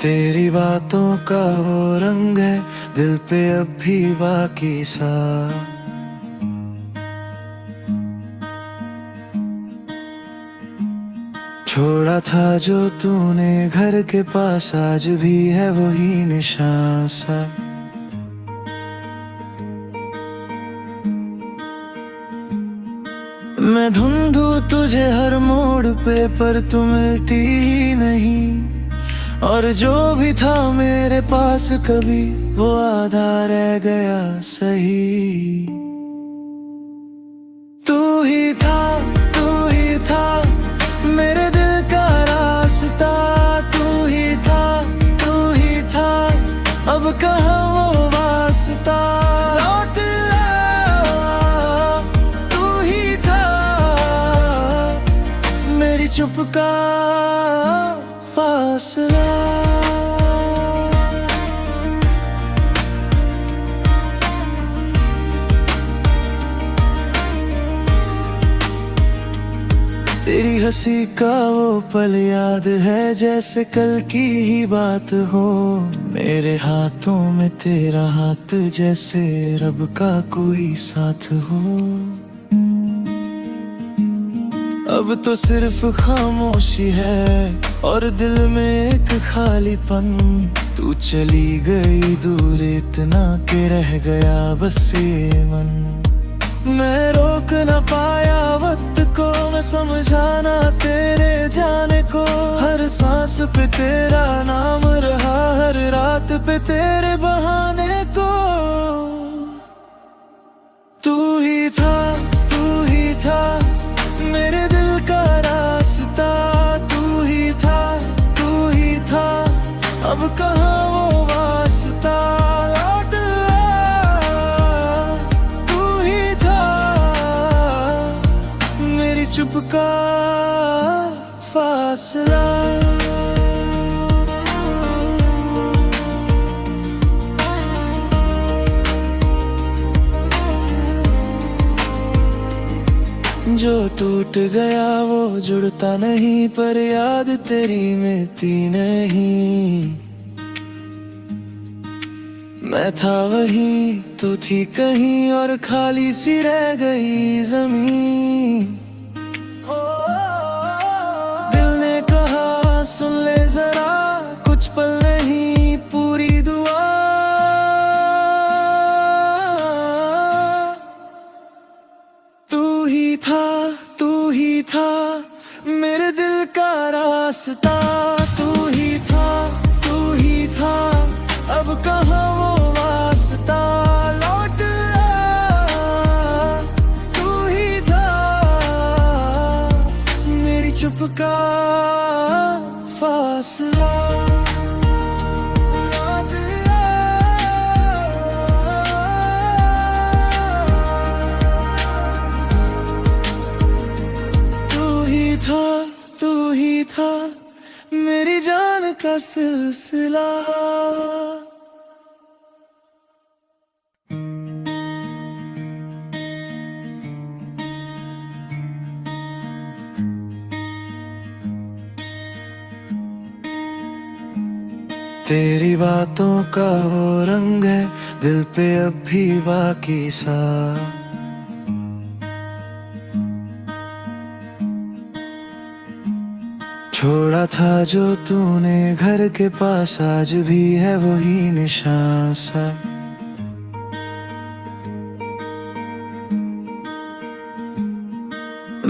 तेरी बातों का वो रंग है दिल पे अब भी बाकी सा। छोड़ा था जो तूने घर के पास आज भी है वही निशान सा। मैं ढूंढूं तुझे हर मोड़ पे पर तू मिलती ही नहीं। और जो भी था मेरे पास कभी वो आधा रह गया सही। तू ही था, तू ही था मेरे दिल का रास्ता। तू ही था, तू ही था अब कहाँ वो वास्ता। लौट आ, तू ही था मेरी चुप का फासला। तेरी हंसी का वो पल याद है जैसे कल की ही बात हो। मेरे हाथों में तेरा हाथ जैसे रब का कोई साथ हो। अब तो सिर्फ खामोशी है और दिल में एक खालीपन। तू चली गई दूर इतना के रह गया बस ये मन। मैं रोक न पाया वक्त को, मैं समझाना तेरे जाने को। हर सांस पे तेरा नाम रहा, हर रात पे तेरे बहाने को। तू ही था, तू ही था मेरे दिल का रास्ता। तू ही था, तू ही था अब कहाँ वो वास्ता। लौट आ, तू ही था मेरी चुप का फासला। जो टूट गया वो जुड़ता नहीं, पर याद तेरी मिटती नहीं। मैं था वहीं, तू थी कहीं और खाली सी रह गई जमीन। दिल ने कहा सुन ले जरा, कुछ पल नहीं पूरी दुआ। तू ही था मेरे दिल का रास्ता। तू ही था अब कहाँ वो वास्ता। लौट आ, तू ही था मेरी चुप का फासला। तू ही था मेरी जान का सिलसिला। तेरी बातों का वो रंग है दिल पे अब भी बाकी सा। छोड़ा था जो तूने घर के पास आज भी है वही निशान सा।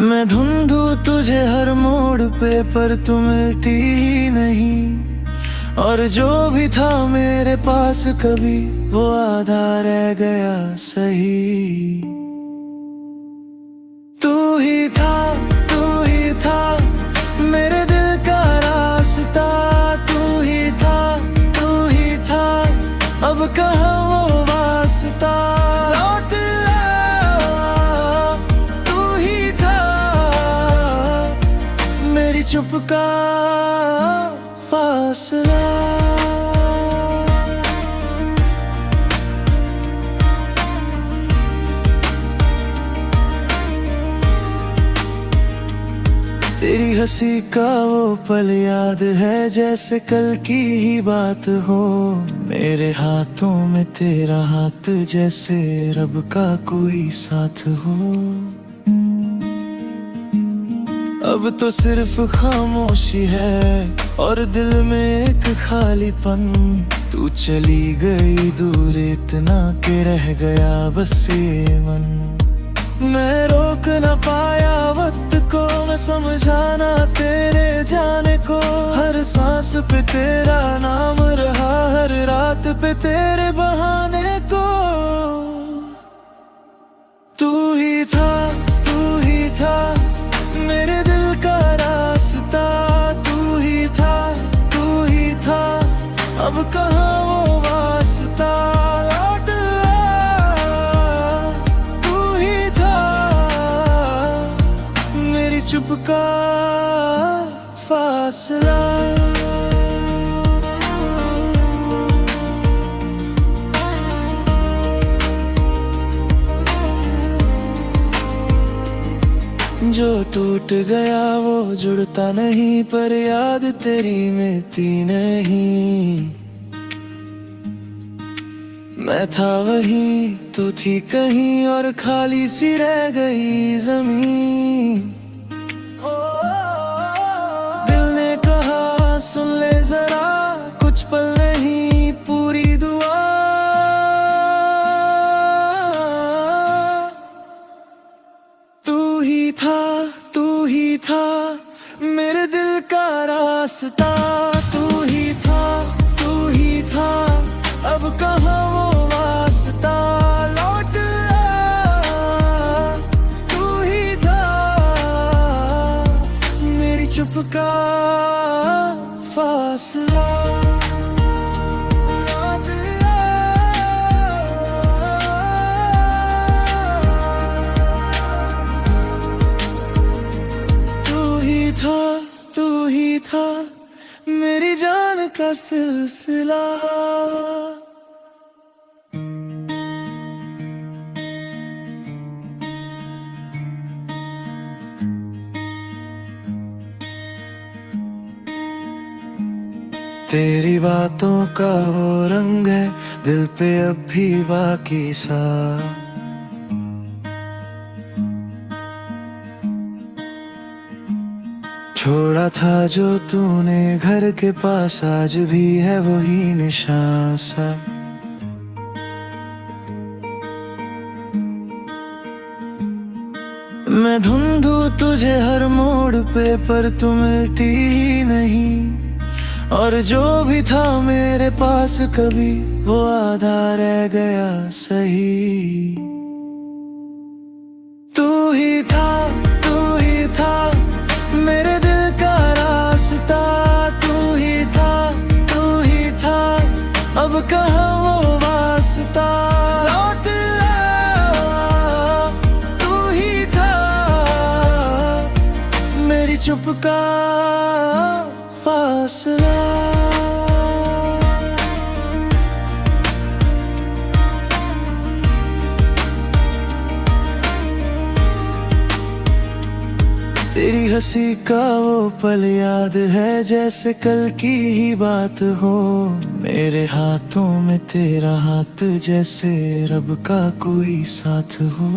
मैं ढूंढूं तुझे हर मोड़ पे पर तू मिलती ही नहीं। और जो भी था मेरे पास कभी वो आधा रह गया सही। तू ही था, तू ही था मेरे दिल का रास्ता। तू ही था अब कहाँ वो वास्ता। लौट आ, तू ही था मेरी चुप का फासला। तेरी हंसी का वो पल याद है जैसे कल की ही बात हो। मेरे हाथों में तेरा हाथ जैसे रब का कोई साथ हो। अब तो सिर्फ खामोशी है और दिल में एक खालीपन। तू चली गई दूर इतना के रह गया बस ये मन। मैं रोक न पाया वक्त को, मैं समझाना तेरे जाने को। हर सांस पे तेरा नाम रहा, हर रात पे तेरे बहाने को। तू ही था, तू ही था मेरे दिल का रास्ता। तू ही था, तू ही था, अब कहाँ वो वास्ता। लौट आ, तू ही था मेरी चुप का फासला। जो टूट गया वो जुड़ता नहीं, पर याद तेरी मिटती नहीं। मैं था वहीं, तू थी कहीं और खाली सी रह गई जमीन। दिल ने कहा सुन ले जरा, कुछ पल नहीं पूरी दुआ। तू ही था, तू ही था मेरे दिल का रास्ता। तू ही था, तू ही था, अब कहाँ वो वास्ता। लौट आ, तू ही था मेरी चुप का फासला। तू ही था मेरी जान का सिलसिला। तेरी बातों का वो रंग है दिल पे अब भी बाकी सा। छोड़ा था जो तूने घर के पास, आज भी है वही निशान सा। मैं ढूंढूं तुझे हर मोड़ पे, पर तू मिलती ही नहीं। और जो भी था मेरे पास कभी, वो आधा रह गया सही। तू ही था, तू ही था मेरे दिल का रास्ता। तू ही था, तू ही था, अब कहाँ वो वास्ता। लौट आ, तू ही था मेरी चुप का फासला। तेरी हंसी का वो पल याद है जैसे कल की ही बात हो। मेरे हाथों में तेरा हाथ जैसे रब का कोई साथ हो।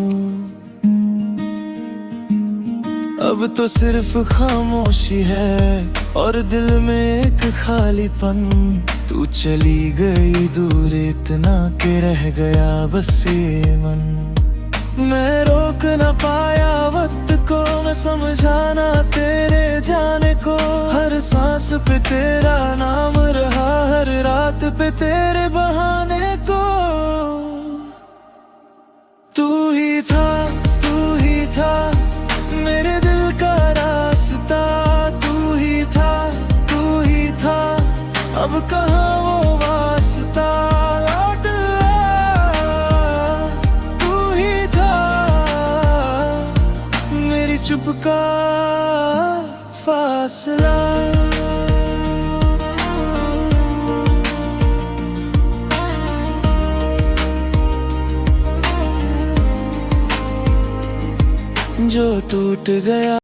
अब तो सिर्फ खामोशी है और दिल में एक खालीपन। तू चली गई दूर इतना के रह गया बस ये मन। मैं रोक न पाया वक्त को, मैं समझाना तेरे जाने को। हर सांस पे तेरा नाम रहा, हर रात पे तेरे बहाने को। तू ही था, तू ही था मेरे दिल का रास्ता। तू ही था, तू ही था, अब कहाँ वो वास्ता। लौट आ, तू ही था मेरी चुप का फासला। जो टूट गया